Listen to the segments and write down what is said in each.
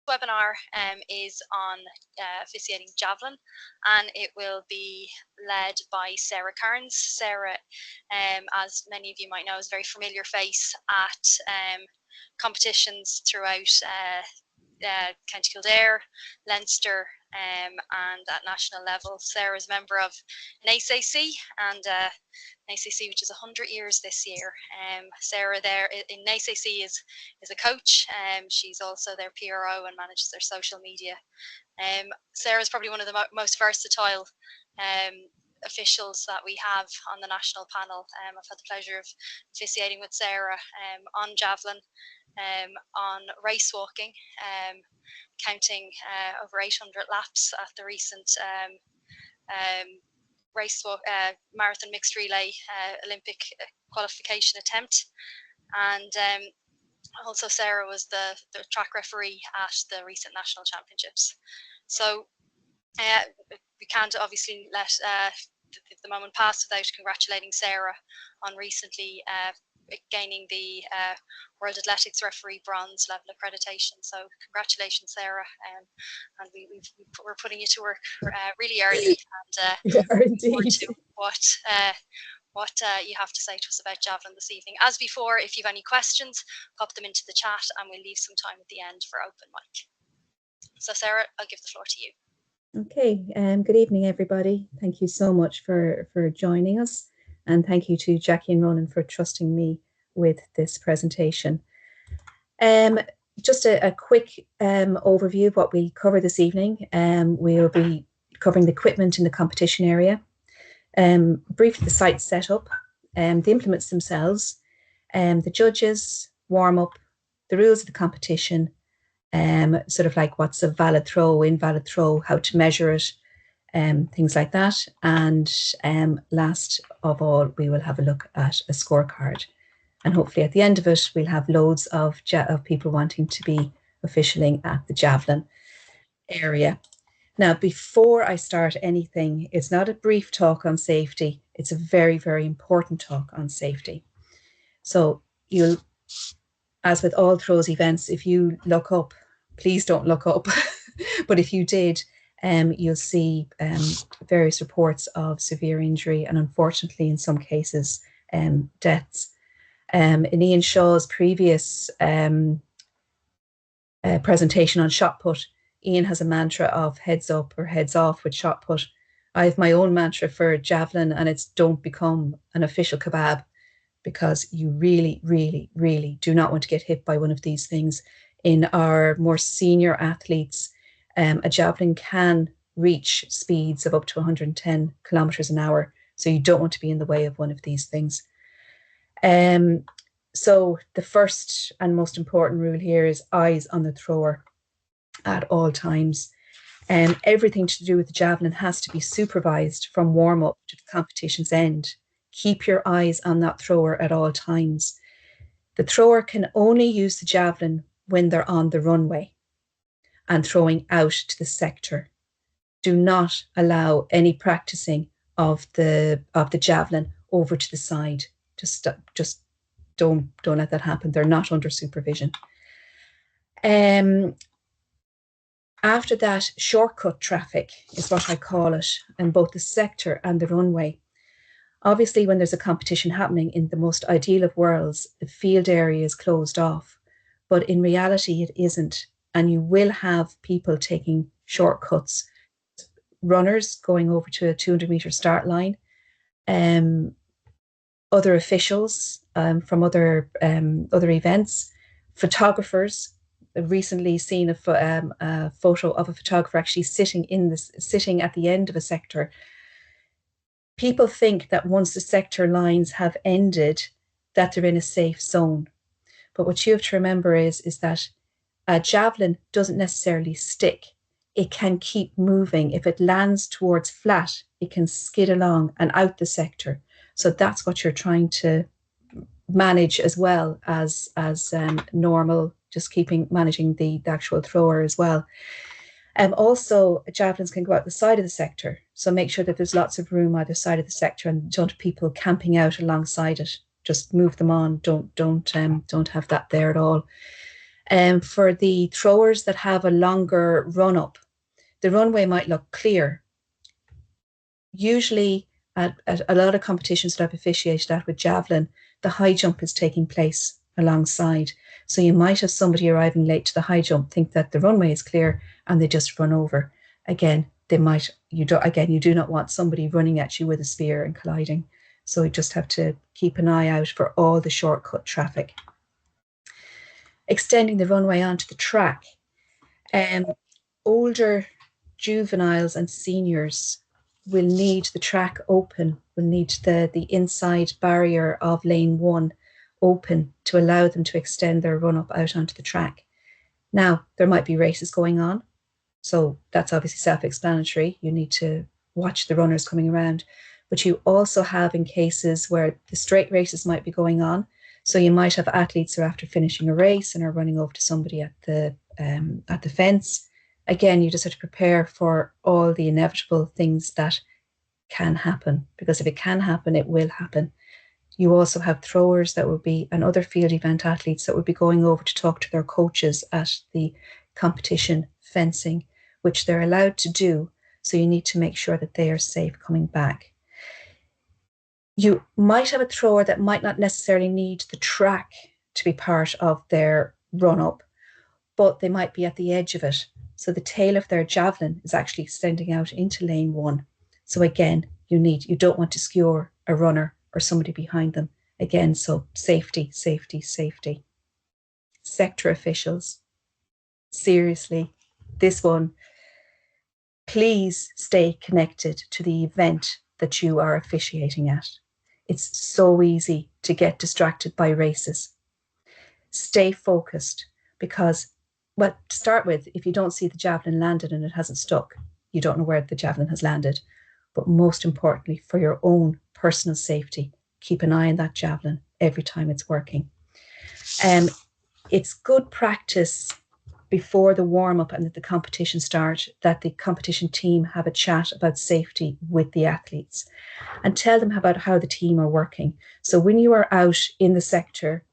webinar is on officiating Javelin, and it will be led by Sarah Carnes. Sarah, as many of you might know, is a very familiar face at competitions throughout County Kildare, Leinster, and at national level. Sarah is a member of NACAC, and NACAC, which is 100 years this year. Sarah there in NACAC is a coach. She's also their PRO and manages their social media. Sarah is probably one of the most versatile officials that we have on the national panel. I've had the pleasure of officiating with Sarah on Javelin, on race walking, counting over 800 laps at the recent marathon mixed relay Olympic qualification attempt. And also Sarah was the track referee at the recent national championships. So we can't obviously let the moment pass without congratulating Sarah on recently gaining the World Athletics Referee Bronze level accreditation. So congratulations, Sarah, and we're putting you to work really early, and we are indeed. To what you have to say to us about Javelin this evening. As before, if you have any questions, pop them into the chat, and we'll leave some time at the end for open mic. So Sarah, I'll give the floor to you. Okay, good evening, everybody. Thank you so much for joining us. And thank you to Jackie and Ronan for trusting me with this presentation. Just a quick overview of what we cover this evening. We'll be covering the equipment in the competition area, briefly the site setup, the implements themselves, the judges, warm-up, the rules of the competition, sort of like what's a valid throw, invalid throw, how to measure it, things like that. And last of all, we will have a look at a scorecard. And hopefully at the end of it, we'll have loads of people wanting to be officialing at the Javelin area. Now, before I start anything, it's not a brief talk on safety. It's a very, very important talk on safety. So you'll, as with all throws events, if you look up, please don't look up. But if you did, you'll see various reports of severe injury and, unfortunately, in some cases, deaths. In Ian Shaw's previous presentation on shot put, Ian has a mantra of heads up or heads off with shot put. I have my own mantra for Javelin, and it's don't become an official kebab, because you really, really, really do not want to get hit by one of these things. In our more senior athletes, a Javelin can reach speeds of up to 110 kilometers an hour. So you don't want to be in the way of one of these things. So the first and most important rule here is eyes on the thrower at all times. Everything to do with the Javelin has to be supervised from warm-up to the competition's end. Keep your eyes on that thrower at all times. The thrower can only use the Javelin when they're on the runway and throwing out to the sector. Do not allow any practicing of the Javelin over to the side. Just don't let that happen. They're not under supervision. After that, shortcut traffic is what I call it, in both the sector and the runway. Obviously, when there's a competition happening, in the most ideal of worlds, the field area is closed off. But in reality, it isn't. And you will have people taking shortcuts, runners going over to a 200-meter start line, other officials from other events, photographers. I've recently seen a photo of a photographer actually sitting at the end of a sector. People think that once the sector lines have ended, that they're in a safe zone. But what you have to remember is that a Javelin doesn't necessarily stick. It can keep moving. If it lands towards flat, it can skid along and out the sector. So that's what you're trying to manage, as well as normal, just managing the actual thrower as well. Also, Javelins can go out the side of the sector. So make sure that there's lots of room either side of the sector, and don't have people camping out alongside it. Just move them on. Don't have that there at all. For the throwers that have a longer run up, the runway might look clear. Usually at a lot of competitions that I've officiated at with Javelin, the high jump is taking place alongside. So you might have somebody arriving late to the high jump, think that the runway is clear, and they just run over. Again, you do not want somebody running at you with a spear and colliding. So you just have to keep an eye out for all the shortcut traffic. Extending the runway onto the track. Older juveniles and seniors will need the track open, will need the inside barrier of lane 1 open to allow them to extend their run up out onto the track. Now, there might be races going on, so that's obviously self-explanatory. You need to watch the runners coming around, but you also have in cases where the straight races might be going on. So you might have athletes who are after finishing a race and are running over to somebody at the fence. Again, you just have to prepare for all the inevitable things that can happen, because if it can happen, it will happen. You also have throwers that will be, and other field event athletes that will be going over to talk to their coaches at the competition fencing, which they're allowed to do. So you need to make sure that they are safe coming back. You might have a thrower that might not necessarily need the track to be part of their run up, but they might be at the edge of it. So the tail of their javelin is actually extending out into lane 1. So again, you don't want to skewer a runner or somebody behind them. Again, so safety, safety, safety. Sector officials, seriously, this one, please stay connected to the event that you are officiating at. It's so easy to get distracted by races. Stay focused, because, well, to start with, if you don't see the javelin landed and it hasn't stuck, you don't know where the javelin has landed. But most importantly, for your own personal safety, keep an eye on that javelin every time it's working. It's good practice before the warm-up and the competition start that the competition team have a chat about safety with the athletes and tell them about how the team are working. So when you are out in the sector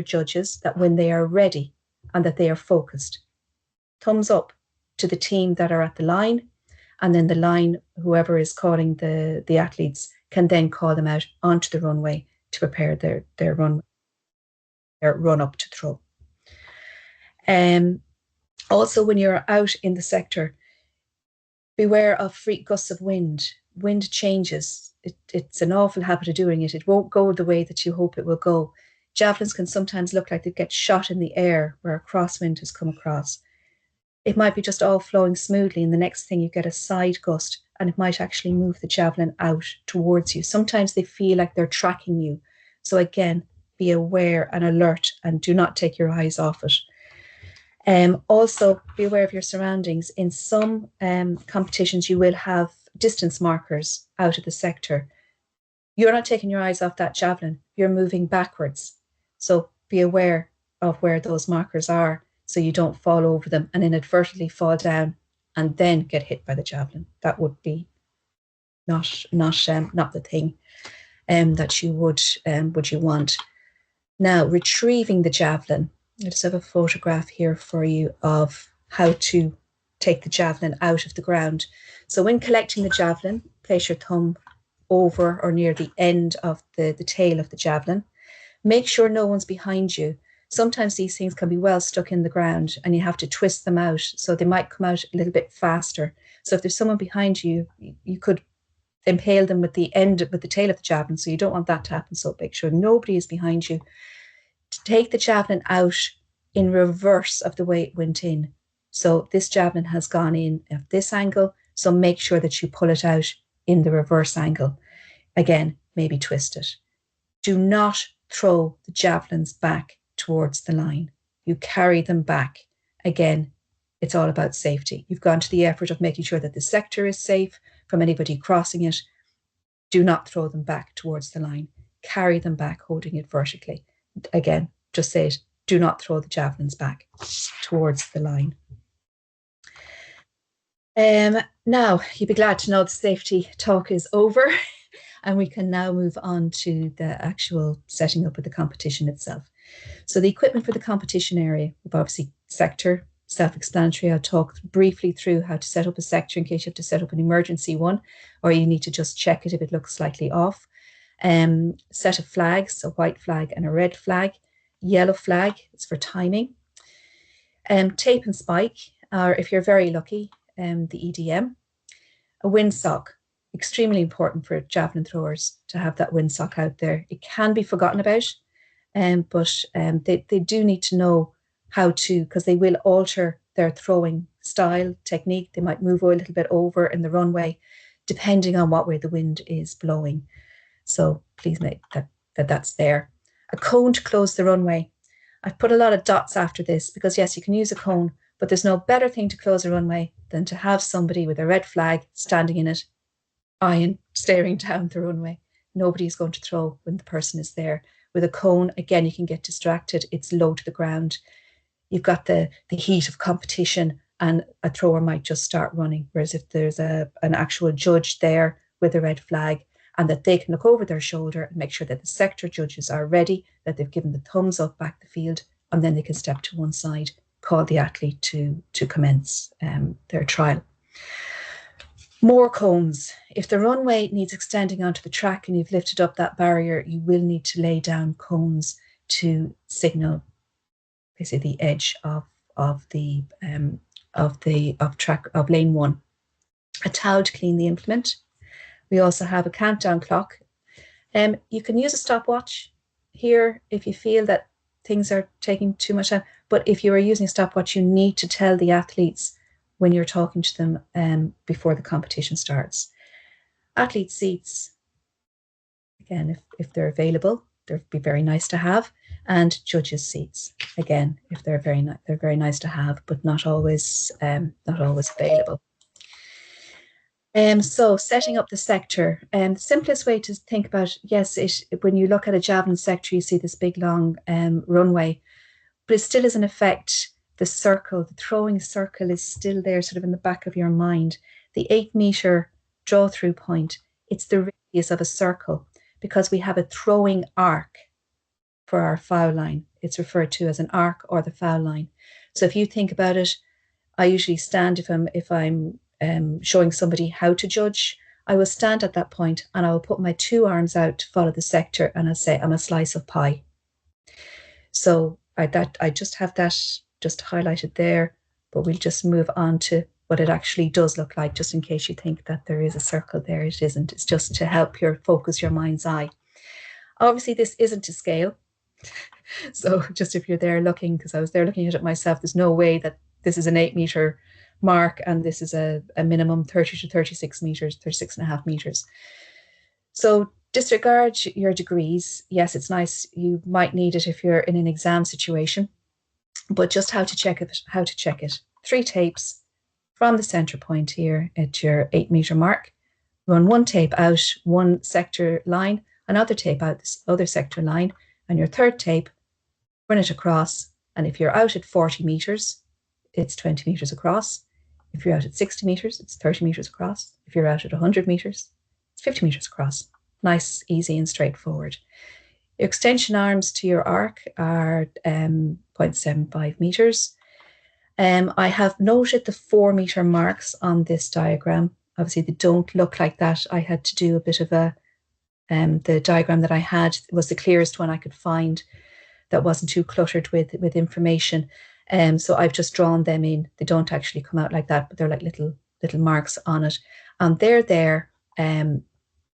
judges, that when they are ready and that they are focused, thumbs up to the team that are at the line, and then the line, whoever is calling the athletes, can then call them out onto the runway to prepare their run up to throw. Also, when you're out in the sector, beware of freak gusts of wind. Wind changes. It's an awful habit of doing it. It won't go the way that you hope it will go. Javelins can sometimes look like they get shot in the air where a crosswind has come across. It might be just all flowing smoothly, and the next thing you get a side gust, and it might actually move the javelin out towards you. Sometimes they feel like they're tracking you. So again, be aware and alert, and do not take your eyes off it. Also, be aware of your surroundings. In some competitions, you will have distance markers out of the sector. You're not taking your eyes off that javelin. You're moving backwards. So be aware of where those markers are so you don't fall over them and inadvertently fall down and then get hit by the javelin. That would be not the thing that you would you want. Now, retrieving the javelin. I just have a photograph here for you of how to take the javelin out of the ground. So when collecting the javelin, place your thumb over or near the end of the tail of the javelin. Make sure no one's behind you. Sometimes these things can be well stuck in the ground and you have to twist them out, so they might come out a little bit faster. So if there's someone behind you, you could impale them with the tail of the javelin, so you don't want that to happen. So make sure nobody is behind you. To take the javelin out in reverse of the way it went in. So this javelin has gone in at this angle, so make sure that you pull it out in the reverse angle. Again, maybe twist it. Do not throw the javelins back towards the line. You carry them back. Again, it's all about safety. You've gone to the effort of making sure that the sector is safe from anybody crossing it. Do not throw them back towards the line. Carry them back, holding it vertically. Again, just say it. Do not throw the javelins back towards the line. Now, you'd be glad to know the safety talk is over and we can now move on to the actual setting up of the competition itself. So the equipment for the competition area, we've obviously sector, self-explanatory. I'll talk briefly through how to set up a sector in case you have to set up an emergency one, or you need to just check it if it looks slightly off. Set of flags, a white flag and a red flag. Yellow flag is for timing. Tape and spike, or if you're very lucky, the EDM. A windsock, extremely important for javelin throwers to have that windsock out there. It can be forgotten about, but they do need to know how to, because they will alter their throwing style, technique. They might move a little bit over in the runway, depending on what way the wind is blowing. So please make that's there. A cone to close the runway. I've put a lot of dots after this because yes, you can use a cone, but there's no better thing to close a runway than to have somebody with a red flag standing in it, eyeing, staring down the runway. Nobody's going to throw when the person is there. With a cone, again, you can get distracted. It's low to the ground. You've got the heat of competition and a thrower might just start running. Whereas if there's an actual judge there with a red flag, and that they can look over their shoulder and make sure that the sector judges are ready, that they've given the thumbs up back the field, and then they can step to one side, call the athlete to commence their trial. More cones. If the runway needs extending onto the track and you've lifted up that barrier, you will need to lay down cones to signal basically the edge of lane one. A towel to clean the implement. We also have a countdown clock. You can use a stopwatch here if you feel that things are taking too much time. But if you are using a stopwatch, you need to tell the athletes when you're talking to them before the competition starts. Athlete seats, again, if they're available, they'd be very nice to have. And judges' seats, again, if they're very nice to have, but not always available. So setting up the sector, the simplest way to think about, yes, when you look at a javelin sector, you see this big long runway, but it still is in effect the circle, the throwing circle is still there sort of in the back of your mind. The 8-meter draw through point, it's the radius of a circle because we have a throwing arc for our foul line. It's referred to as an arc or the foul line. So if you think about it, I usually stand if I'm showing somebody how to judge, I will stand at that point and I will put my 2 arms out to follow the sector and I'll say, I'm a slice of pie. So I just have that just highlighted there, but we'll just move on to what it actually does look like, just in case you think that there is a circle there. It isn't. It's just to help focus your mind's eye. Obviously, this isn't to scale. So just if you're there looking, because I was there looking at it myself, there's no way that this is an 8-meter mark and this is a minimum 30 to 36 meters, 36.5 meters. So disregard your degrees. Yes, it's nice. You might need it if you're in an exam situation, but just how to check it. 3 tapes from the center point here at your 8-meter mark. Run 1 tape out, 1 sector line, another tape out this other sector line, and your 3rd tape, run it across. And if you're out at 40 meters, it's 20 meters across. If you're out at 60 meters, it's 30 meters across. If you're out at 100 meters, it's 50 meters across. Nice, easy, and straightforward. Your extension arms to your arc are 0.75 meters. I have noted the 4-meter marks on this diagram. Obviously, they don't look like that. I had to do a bit of the diagram that I had was the clearest one I could find that wasn't too cluttered with information. So I've just drawn them in. They don't actually come out like that, but they're like little marks on it. And they're there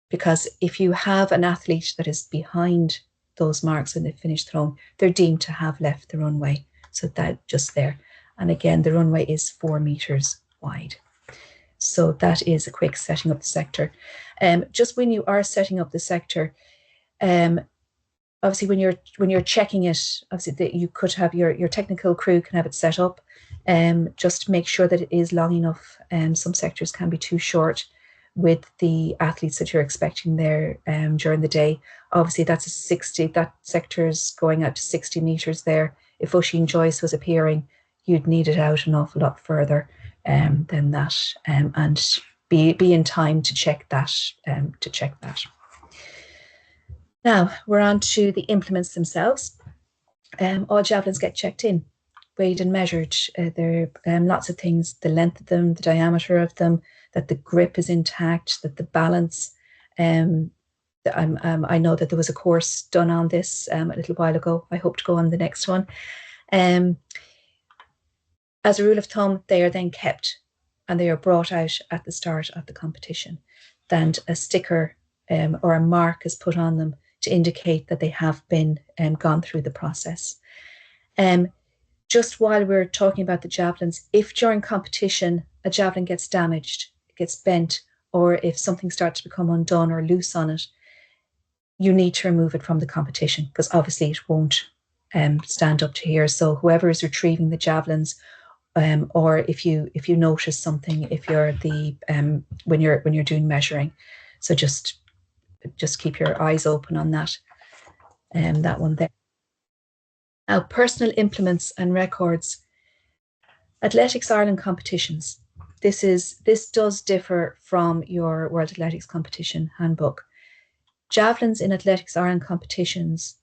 because if you have an athlete that is behind those marks when they finish throwing, they're deemed to have left the runway. So that just there. And again, the runway is 4 meters wide. So that is a quick setting up the sector. Just when you are setting up the sector, obviously when you're checking it, obviously you could have your technical crew can have it set up. Just make sure that it is long enough. Some sectors can be too short with the athletes that you're expecting there during the day. Obviously that's that sector is going out to 60 meters there. If Oisin Joyce was appearing, you'd need it out an awful lot further than that, and be in time to check that. Now we're on to the implements themselves. all javelins get checked in, weighed and measured. There are lots of things, the length of them, the diameter of them, that the grip is intact, that the balance. I know that there was a course done on this a little while ago. I hope to go on the next one. As a rule of thumb, they are then kept and they are brought out at the start of the competition. Then a sticker or a mark is put on them to indicate that they have been gone through the process. Just while we're talking about the javelins, if during competition a javelin gets damaged, gets bent, or if something starts to become undone or loose on it, you need to remove it from the competition because obviously it won't stand up to here. So whoever is retrieving the javelins, or if you notice something, if you're the when you're doing measuring, so just keep your eyes open on that. That one there. Now, personal implements and records. Athletics Ireland competitions. This does differ from your World Athletics Competition Handbook. Javelins in Athletics Ireland competitions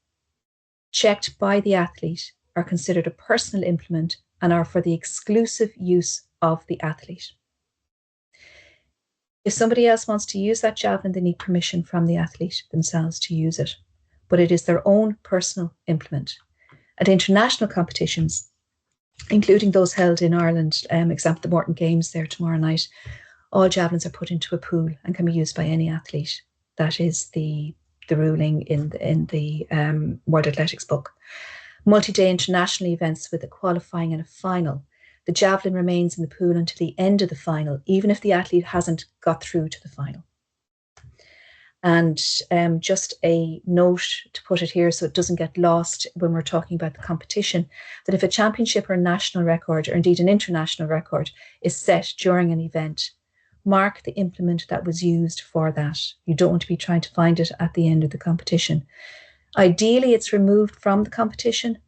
checked by the athlete are considered a personal implement and are for the exclusive use of the athlete. If somebody else wants to use that javelin, they need permission from the athlete themselves to use it, but it is their own personal implement. At international competitions, including those held in Ireland, example the Morton Games there tomorrow night, all javelins are put into a pool and can be used by any athlete. That is the ruling in the World Athletics book. Multi-day international events with a qualifying and a final. The javelin remains in the pool until the end of the final, even if the athlete hasn't got through to the final. And just a note to put it here so it doesn't get lost when we're talking about the competition, that if a championship or national record, or indeed an international record, is set during an event, mark the implement that was used for that. You don't want to be trying to find it at the end of the competition. Ideally, it's removed from the competition,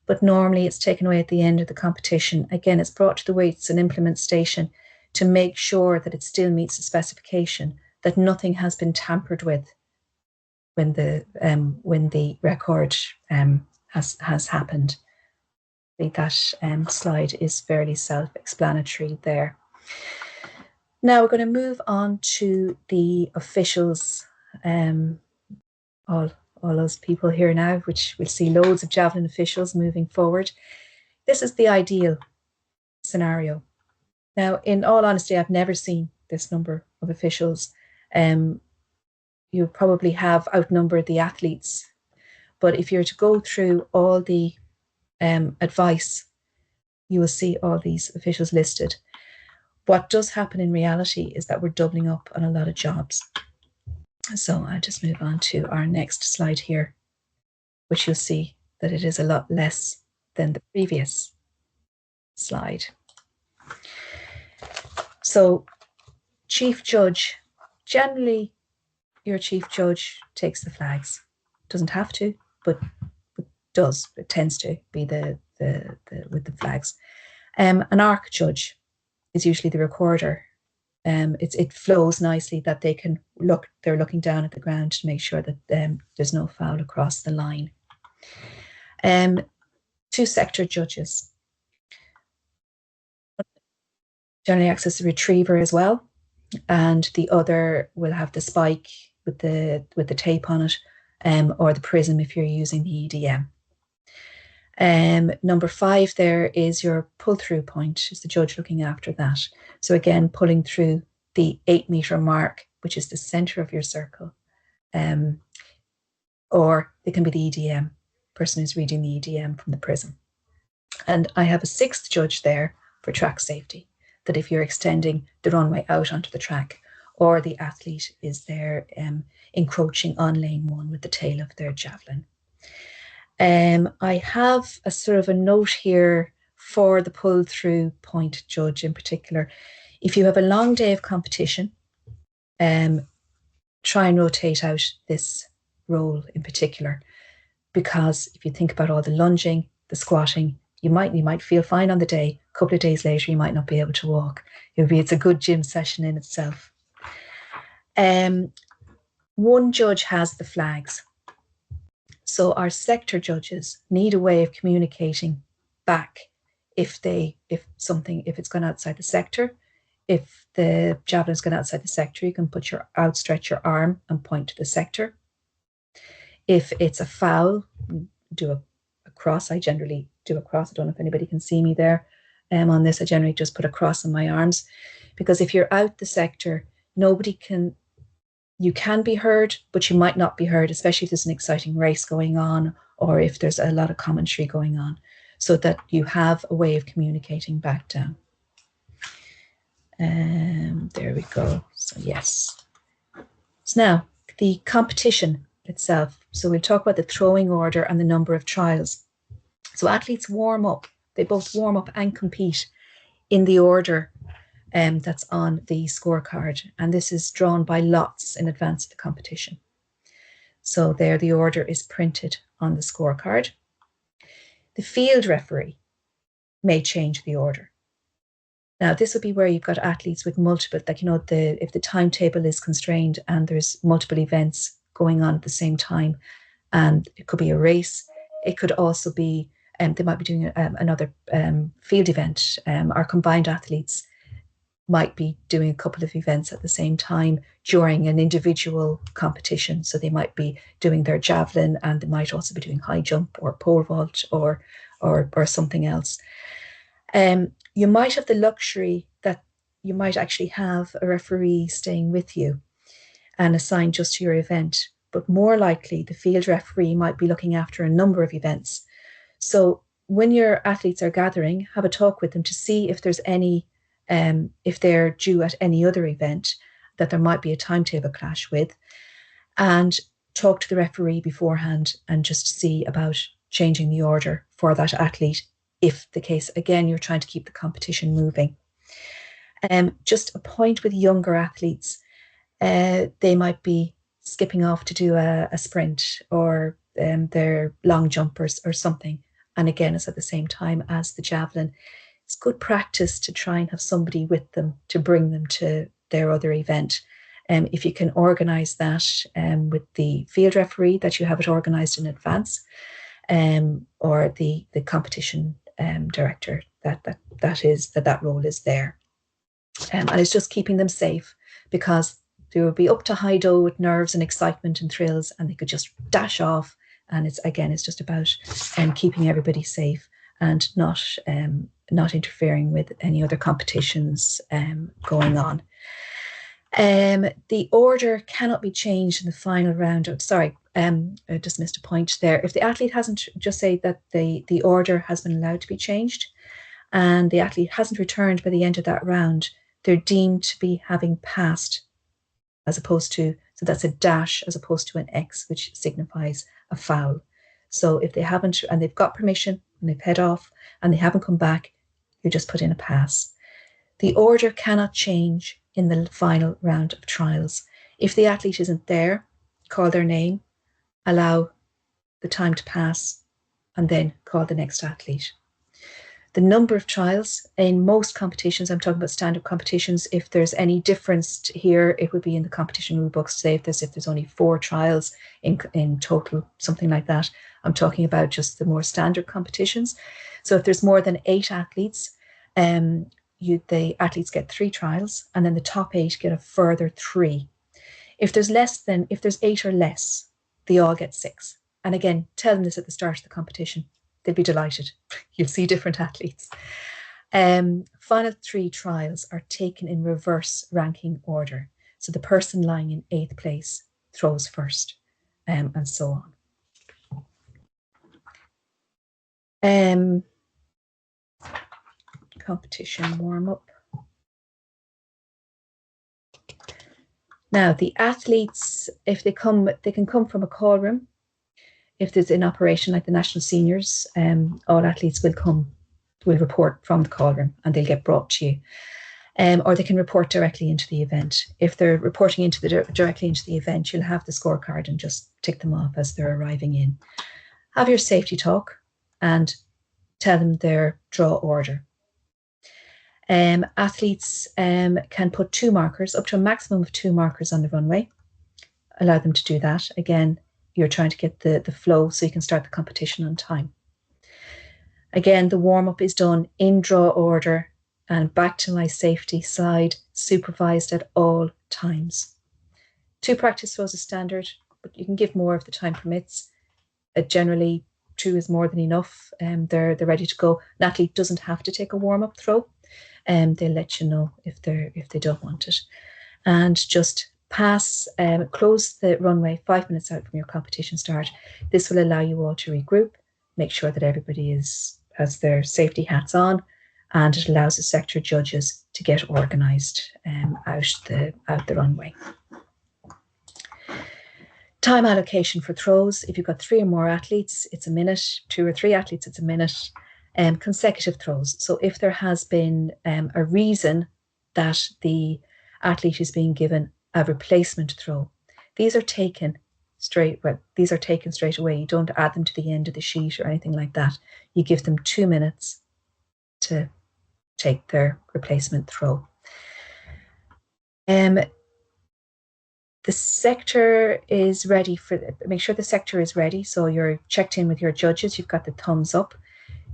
but normally it's taken away at the end of the competition. Again, it's brought to the weights and implement station to make sure that it still meets the specification, that nothing has been tampered with when the record has happened. I think that slide is fairly self-explanatory there. Now we're going to move on to the officials, all those people here now, which we'll see loads of javelin officials moving forward. This is the ideal scenario. Now, in all honesty, I've never seen this number of officials. You probably have outnumbered the athletes, but if you're to go through all the advice, you will see all these officials listed. What does happen in reality is that we're doubling up on a lot of jobs. So I'll just move on to our next slide here, which you'll see that it is a lot less than the previous slide. So chief judge, generally your chief judge takes the flags. Doesn't have to, but does. It tends to be the with the flags. An arc judge is usually the recorder. It flows nicely that they can look. They're looking down at the ground to make sure that there's no foul across the line. 2 sector judges. Generally acts as a retriever as well, and the other will have the spike with the tape on it, or the prism if you're using the EDM. Number 5 there is your pull-through point, is the judge looking after that. So again, pulling through the 8-meter mark, which is the center of your circle, or it can be the EDM, person who's reading the EDM from the prism. And I have a 6th judge there for track safety, that if you're extending the runway out onto the track, or the athlete is there encroaching on lane 1 with the tail of their javelin. I have a sort of a note here for the pull-through point judge in particular. If you have a long day of competition, try and rotate out this role in particular, because if you think about all the lunging, the squatting, you might feel fine on the day. A couple of days later, you might not be able to walk. It's a good gym session in itself. 1 judge has the flags. So our sector judges need a way of communicating back if it's gone outside the sector. If the javelin's gone outside the sector, you can outstretch your arm and point to the sector. If it's a foul, do a cross. I generally do a cross. I don't know if anybody can see me there. On this, I generally just put a cross on my arms, because if you're out the sector, you can be heard, but you might not be heard, especially if there's an exciting race going on or if there's a lot of commentary going on, so that you have a way of communicating back down. There we go. So yes. So now the competition itself. So we'll talk about the throwing order and the number of trials. So athletes warm up. They both warm up and compete in the order that's on the scorecard. And this is drawn by lots in advance of the competition. So there the order is printed on the scorecard. The field referee may change the order. Now, this would be where you've got athletes with multiple, like, if the timetable is constrained and there's multiple events going on at the same time, and it could be a race. It could also be, they might be doing another field event. Our combined athletes might be doing a couple of events at the same time during an individual competition. So they might be doing their javelin, and they might also be doing high jump or pole vault or something else. You might have the luxury that you might actually have a referee staying with you and assigned just to your event, but more likely the field referee might be looking after a number of events. So when your athletes are gathering, have a talk with them to see if there's any, if they're due at any other event that there might be a timetable clash with, and talk to the referee beforehand and just see about changing the order for that athlete, if the case, again, you're trying to keep the competition moving. Just a point with younger athletes, they might be skipping off to do a sprint, or their long jumpers or something. And again, it's at the same time as the javelin. It's good practice to try and have somebody with them to bring them to their other event. If you can organise that with the field referee, that you have it organised in advance, or the competition director, that role is there. And it's just keeping them safe, because they will be up to high dough with nerves and excitement and thrills, and they could just dash off. And it's just about keeping everybody safe and not interfering with any other competitions going on. The order cannot be changed in the final round. I just missed a point there. If the athlete hasn't, just say that the order has been allowed to be changed, and the athlete hasn't returned by the end of that round, they're deemed to be having passed, as opposed to, so that's a dash as opposed to an X, which signifies a foul. So if they haven't, and they've got permission, and they've head off, and they haven't come back, you just put in a pass. The order cannot change in the final round of trials. If the athlete isn't there, call their name, allow the time to pass, and then call the next athlete. The number of trials in most competitions, I'm talking about standard competitions, if there's any difference here, it would be in the competition rule books. Say if there's only 4 trials in total, something like that. I'm talking about just the more standard competitions. So if there's more than 8 athletes, the athletes get 3 trials, and then the top 8 get a further 3. If there's 8 or less, they all get 6. And again, tell them this at the start of the competition. They'll be delighted. You'll see different athletes. Final 3 trials are taken in reverse ranking order. So the person lying in 8th place throws first, and so on. Competition warm-up. Now, the athletes, if they can come from a call room. If there's an operation like the national seniors, all athletes will report from the call room, and they'll get brought to you. Or they can report directly into the event. If they're reporting directly into the event, you'll have the scorecard and just tick them off as they're arriving in. Have your safety talk and tell them their draw order. Athletes can put 2 markers, up to a maximum of 2 markers on the runway. Allow them to do that. Again, you're trying to get the flow so you can start the competition on time. Again, the warm-up is done in draw order and back to my safety side, supervised at all times. 2 practice throws is standard, but you can give more if the time permits. Generally, 2 is more than enough. They're ready to go. An athlete doesn't have to take a warm-up throw. They'll let you know if they don't want it. And just pass, close the runway 5 minutes out from your competition start. This will allow you all to regroup, make sure that everybody has their safety hats on, and it allows the sector judges to get organised out the runway. Time allocation for throws. If you've got 3 or more athletes, it's a minute. 2 or 3 athletes, it's a minute. Consecutive throws. So if there has been a reason that the athlete is being given a replacement throw, these are taken straight away. You don't add them to the end of the sheet or anything like that. You give them 2 minutes to take their replacement throw. The sector is ready make sure the sector is ready. So you're checked in with your judges, you've got the thumbs up.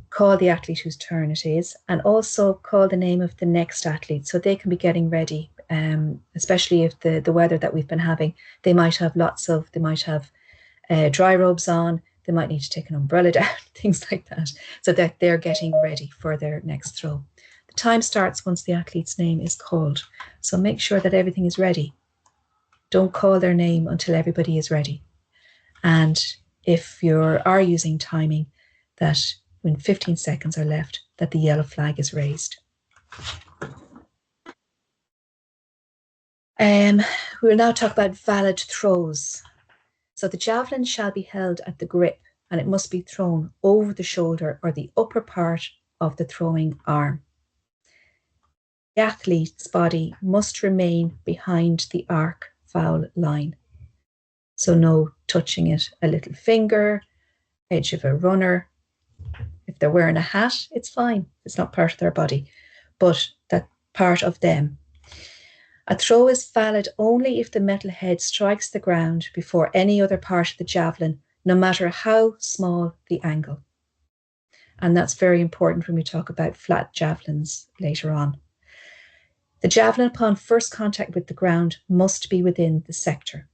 Call the athlete whose turn it is, and also call the name of the next athlete so they can be getting ready, especially if the weather that we've been having, they might have dry robes on, they might need to take an umbrella down, things like that, so that they're getting ready for their next throw. The time starts once the athlete's name is called, so make sure that everything is ready. Don't call their name until everybody is ready. And if you are using timing, that when 15 seconds are left, that the yellow flag is raised. We will now talk about valid throws. So the javelin shall be held at the grip, and it must be thrown over the shoulder or the upper part of the throwing arm. The athlete's body must remain behind the arc foul line. So no touching it, a little finger, edge of a runner. If they're wearing a hat, it's fine. It's not part of their body, but that part of them. A throw is valid only if the metal head strikes the ground before any other part of the javelin, no matter how small the angle. And that's very important when we talk about flat javelins later on. The javelin, upon first contact with the ground, must be within the sector.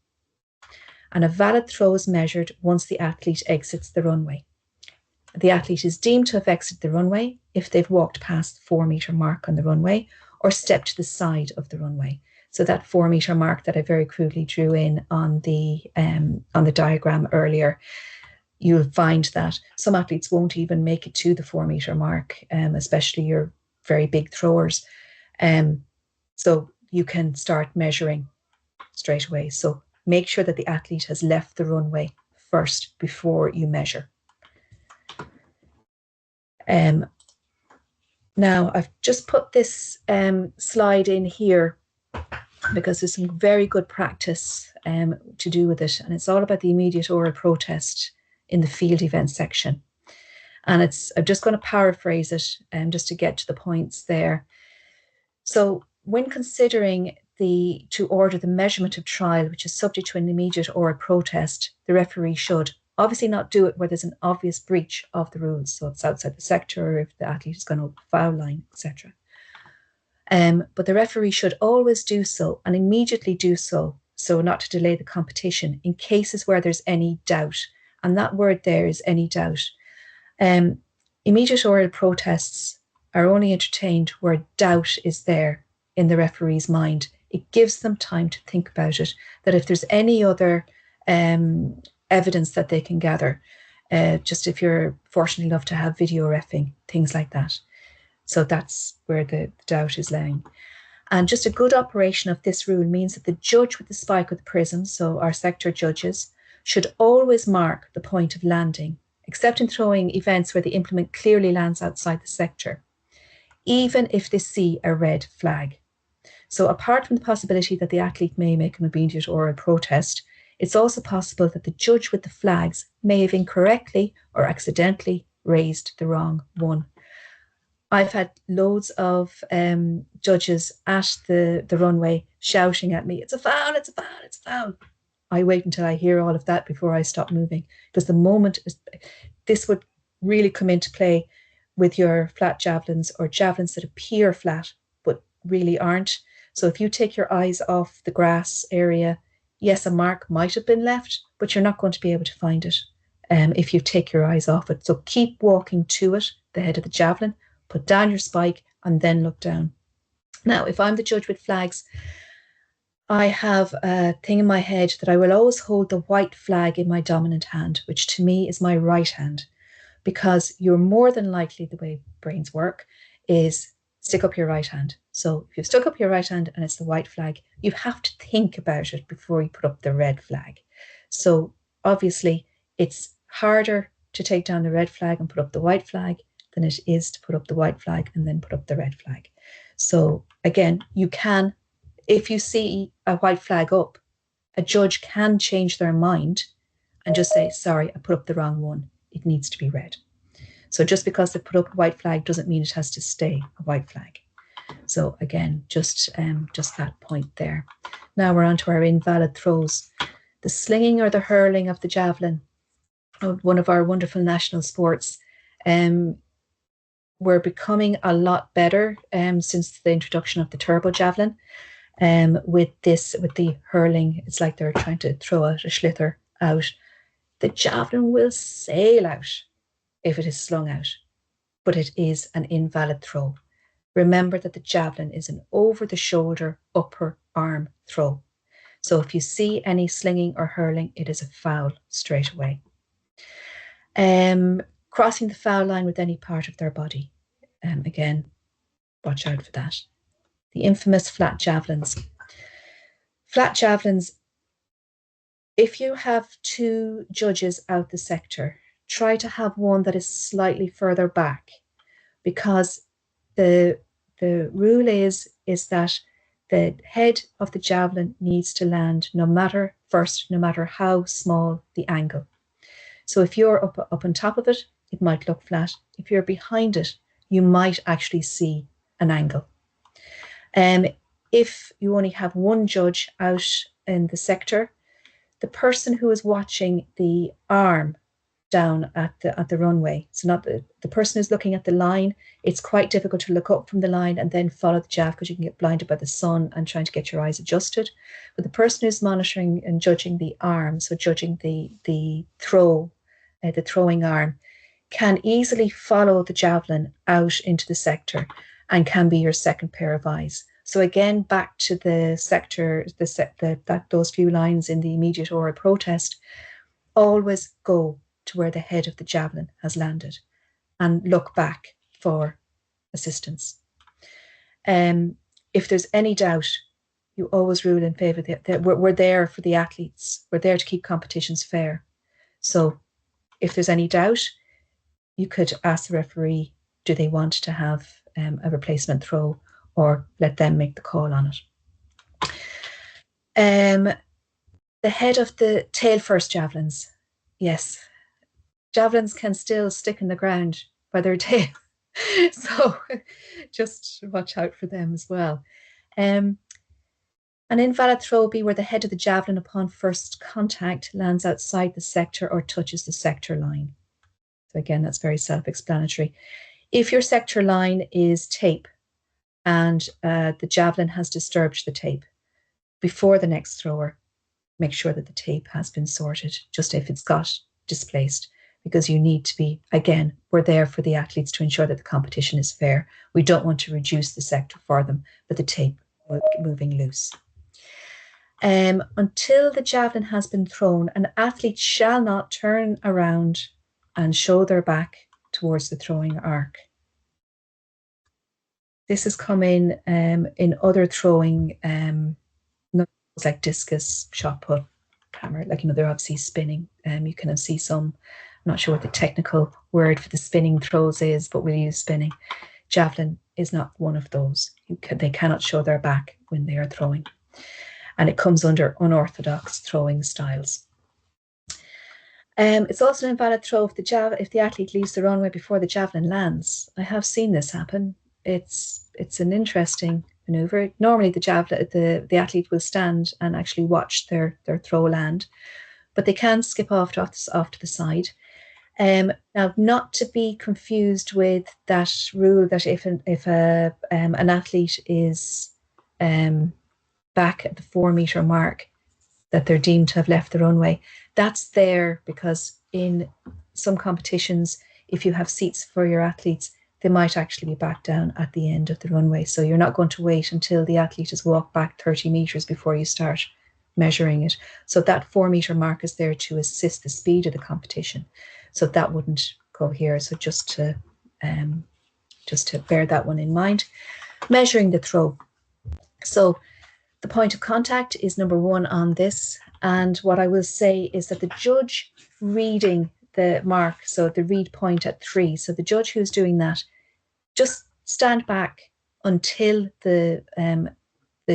And a valid throw is measured once the athlete exits the runway. The athlete is deemed to have exited the runway if they've walked past the 4-metre mark on the runway or stepped to the side of the runway. So that 4-metre mark that I very crudely drew in on the diagram earlier, you'll find that some athletes won't even make it to the 4-metre mark, especially your very big throwers. So you can start measuring straight away. So make sure that the athlete has left the runway first before you measure. Now, I've just put this slide in here because there's some very good practice to do with it, and it's all about the immediate oral protest in the field event section. And I'm just going to paraphrase it just to get to the points there. So when considering to order the measurement of trial, which is subject to an immediate oral protest, the referee should obviously not do it where there's an obvious breach of the rules. So it's outside the sector, or if the athlete has gone over the foul line, etc. But the referee should always do so and immediately do so, so not to delay the competition in cases where there's any doubt. And that word there is any doubt. Immediate oral protests are only entertained where doubt is there in the referee's mind. It gives them time to think about it, that if there's any other evidence that they can gather, just if you're fortunate enough to have video reffing, things like that. So that's where the doubt is lying. And just a good operation of this rule means that the judge with the spike with the prism, so our sector judges, should always mark the point of landing, except in throwing events where the implement clearly lands outside the sector, even if they see a red flag. So apart from the possibility that the athlete may make an immediate oral protest, it's also possible that the judge with the flags may have incorrectly or accidentally raised the wrong one. I've had loads of judges at the runway shouting at me, "It's a foul, it's a foul, it's a foul." I wait until I hear all of that before I stop moving, because the moment this would really come into play with your flat javelins or javelins that appear flat but really aren't. So if you take your eyes off the grass area, yes, a mark might have been left, but you're not going to be able to find it if you take your eyes off it. So keep walking to it, the head of the javelin, put down your spike, and then look down. Now, if I'm the judge with flags, I have a thing in my head that I will always hold the white flag in my dominant hand, which to me is my right hand, because you're more than likely, the way brains work, is stick up your right hand. So if you've stuck up your right hand and it's the white flag, you have to think about it before you put up the red flag. So obviously, it's harder to take down the red flag and put up the white flag than it is to put up the white flag and then put up the red flag. So again, you can, if you see a white flag up, a judge can change their mind and just say, sorry, I put up the wrong one. It needs to be red. So just because they put up a white flag doesn't mean it has to stay a white flag. So again, just that point there. Now we're on to our invalid throws. The slinging or the hurling of the javelin, one of our wonderful national sports. We're becoming a lot better since the introduction of the turbo javelin. With the hurling, it's like they're trying to throw out a slither out. The javelin will sail out if it is slung out, but it is an invalid throw. Remember that the javelin is an over-the-shoulder upper arm throw. So if you see any slinging or hurling, it is a foul straight away. Crossing the foul line with any part of their body. Again, watch out for that. The infamous flat javelins. Flat javelins, if you have two judges out the sector, try to have one that is slightly further back, because the rule is that the head of the javelin needs to land no matter how small the angle. So if you're up on top of it, it might look flat. If you're behind it, you might actually see an angle. If you only have one judge out in the sector, the person who is watching the arm down at the runway, so not the person who's looking at the line, it's quite difficult to look up from the line and then follow the jav because you can get blinded by the sun and trying to get your eyes adjusted. But the person who's monitoring and judging the arm, so judging the throw, the throwing arm, can easily follow the javelin out into the sector and can be your second pair of eyes. So again, back to the sector, those few lines in the immediate oral protest, always go to where the head of the javelin has landed and look back for assistance. If there's any doubt, you always rule in favour that we're there for the athletes. We're there to keep competitions fair. So if there's any doubt, you could ask the referee, do they want to have a replacement throw, or let them make the call on it. The head of the tail first javelins. Yes, javelins can still stick in the ground by their tail. So just watch out for them as well. An invalid throw will be where the head of the javelin upon first contact lands outside the sector or touches the sector line. So again, that's very self-explanatory. If your sector line is tape and the javelin has disturbed the tape, before the next thrower, make sure that the tape has been sorted, just if it's got displaced, because you need to be, again, we're there for the athletes to ensure that the competition is fair. We don't want to reduce the sector for them, but the tape moving loose. Until the javelin has been thrown, an athlete shall not turn around and show their back towards the throwing arc. This has come in other throwing, like discus, shot put, camera, like, they're obviously spinning. You can see some, I'm not sure what the technical word for the spinning throws is, but we'll use spinning. Javelin is not one of those. They cannot show their back when they are throwing. And it comes under unorthodox throwing styles. It's also an invalid throw if the athlete leaves the runway before the javelin lands. I have seen this happen. It's an interesting maneuver. Normally the javelin, the athlete will stand and actually watch their throw land, but they can skip off to the side. Now, not to be confused with that rule that if an athlete is back at the 4 meter mark, that they're deemed to have left the runway. That's there because in some competitions, if you have seats for your athletes, they might actually be back down at the end of the runway. So you're not going to wait until the athlete has walked back 30 meters before you start measuring it. So that 4 meter mark is there to assist the speed of the competition. So that wouldn't go here. So just to bear that one in mind. Measuring the throw. So the point of contact is number 1 on this. And what I will say is that the judge reading the mark, so the read point at 3, so the judge who's doing that, just stand back until the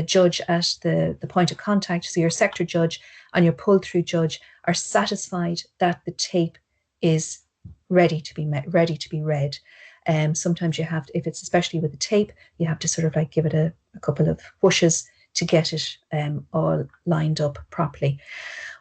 judge at the point of contact, so your sector judge and your pull-through judge, are satisfied that the tape is ready to be read. Sometimes you have to, if it's especially with the tape, you have to sort of like give it a couple of whooshes to get it all lined up properly.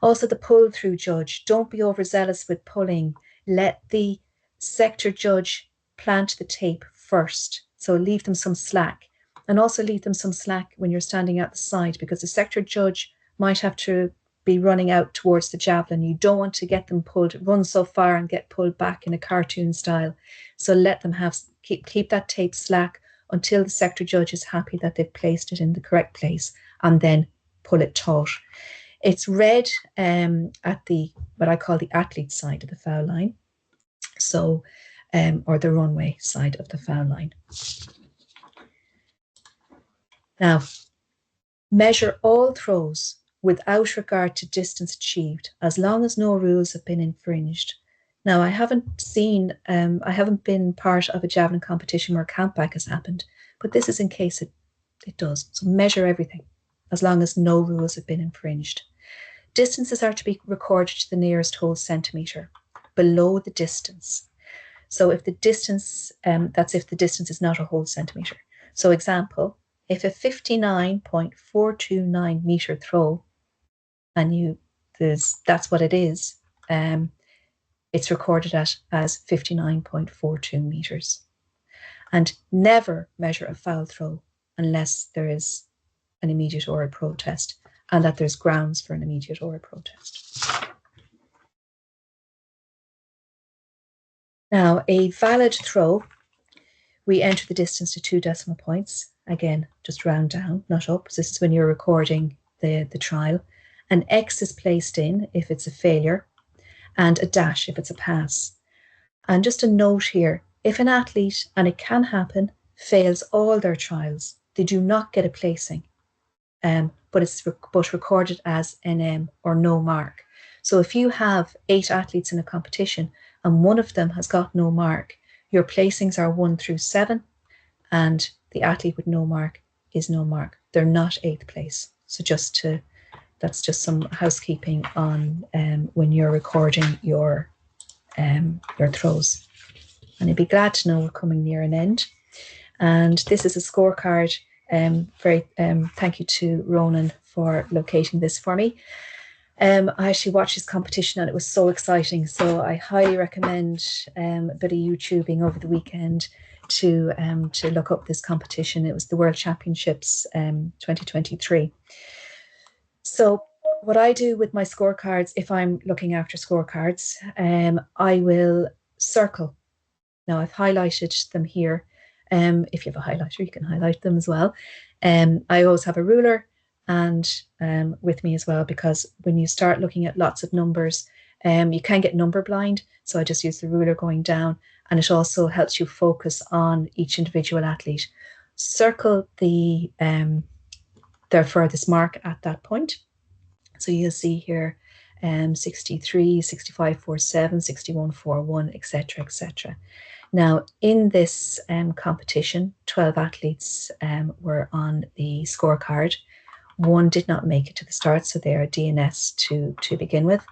Also, the pull-through judge, don't be overzealous with pulling. Let the sector judge plant the tape first. So leave them some slack. And also leave them some slack when you're standing at the side, because the sector judge might have to be running out towards the javelin. You don't want to get them run so far and get pulled back in a cartoon style. So let them keep that tape slack until the sector judge is happy that they've placed it in the correct place, and then pull it taut. It's read at what I call the athlete side of the foul line, so or the runway side of the foul line. Now, measure all throws without regard to distance achieved, as long as no rules have been infringed. Now, I haven't been part of a javelin competition where countback has happened, but this is in case it does. So measure everything, as long as no rules have been infringed. Distances are to be recorded to the nearest whole centimetre, below the distance. So if the distance, that's if the distance is not a whole centimetre. So example, if a 59.429 metre throw, and that's what it is, it's recorded as 59.42 metres. And never measure a foul throw unless there is an immediate oral protest and that there's grounds for an immediate oral protest. Now, a valid throw, we enter the distance to 2 decimal points. Again, just round down, not up. This is when you're recording the trial. An X is placed in if it's a failure, and a dash if it's a pass. And just a note here, if an athlete, and it can happen, fails all their trials, they do not get a placing, but it's recorded as NM or no mark. So if you have 8 athletes in a competition and one of them has got no mark, your placings are 1 through 7, and the athlete with no mark is no mark. They're not 8th place. So that's just some housekeeping on when you're recording your throws. And I'd be glad to know we're coming near an end. And this is a scorecard. Thank you to Ronan for locating this for me. I actually watched his competition and it was so exciting. So I highly recommend a bit of YouTubing over the weekend to look up this competition. It was the World Championships 2023. So what I do with my scorecards, if I'm looking after scorecards, I will circle. Now I've highlighted them here. If you have a highlighter, you can highlight them as well. I always have a ruler and with me as well, because when you start looking at lots of numbers, you can get number blind. So I just use the ruler going down, and it also helps you focus on each individual athlete. Circle their furthest mark at that point. So you'll see here 63, 65.47, 61.41, etc., etc. Now, in this competition, 12 athletes were on the scorecard. 1 did not make it to the start, so they are DNS to begin with.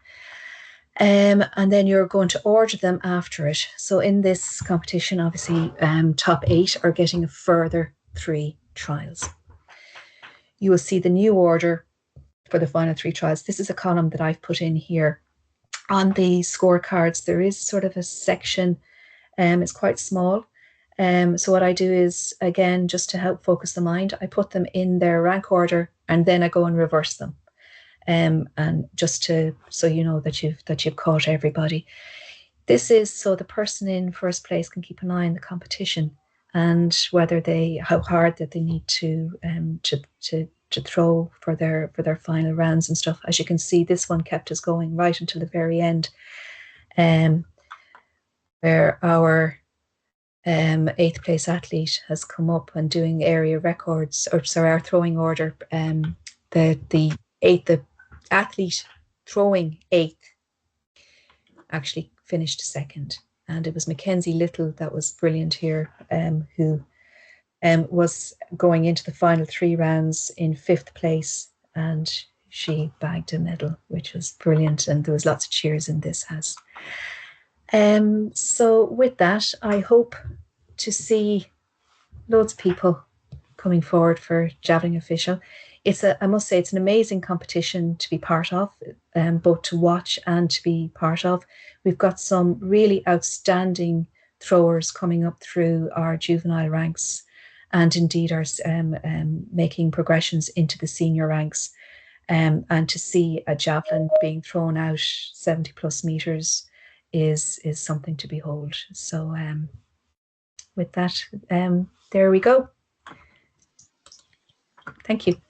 And then you're going to order them after it. So in this competition, obviously, top 8 are getting a further 3 trials. you will see the new order for the final 3 trials. This is a column that I've put in here. On the scorecards, there is sort of a section, it's quite small. So what I do is, again, just to help focus the mind, I put them in their rank order and then I go and reverse them. And just to, so you know that you've caught everybody. This is so the person in first place can keep an eye on the competition and whether how hard that they need to throw for their final rounds and stuff. As you can see, this one kept us going right until the very end, where our 8th place athlete has come up and doing area records, or sorry, our throwing order. The athlete throwing 8th actually finished 2nd, and it was Mackenzie Little that was brilliant here, who was going into the final 3 rounds in 5th place, and she bagged a medal, which was brilliant, and there was lots of cheers in this house. So with that, I hope to see loads of people coming forward for Javelin Official. I must say, it's an amazing competition to be part of, both to watch and to be part of. We've got some really outstanding throwers coming up through our juvenile ranks, and indeed are making progressions into the senior ranks. And to see a javelin being thrown out 70 plus meters is something to behold. So with that, there we go. Thank you.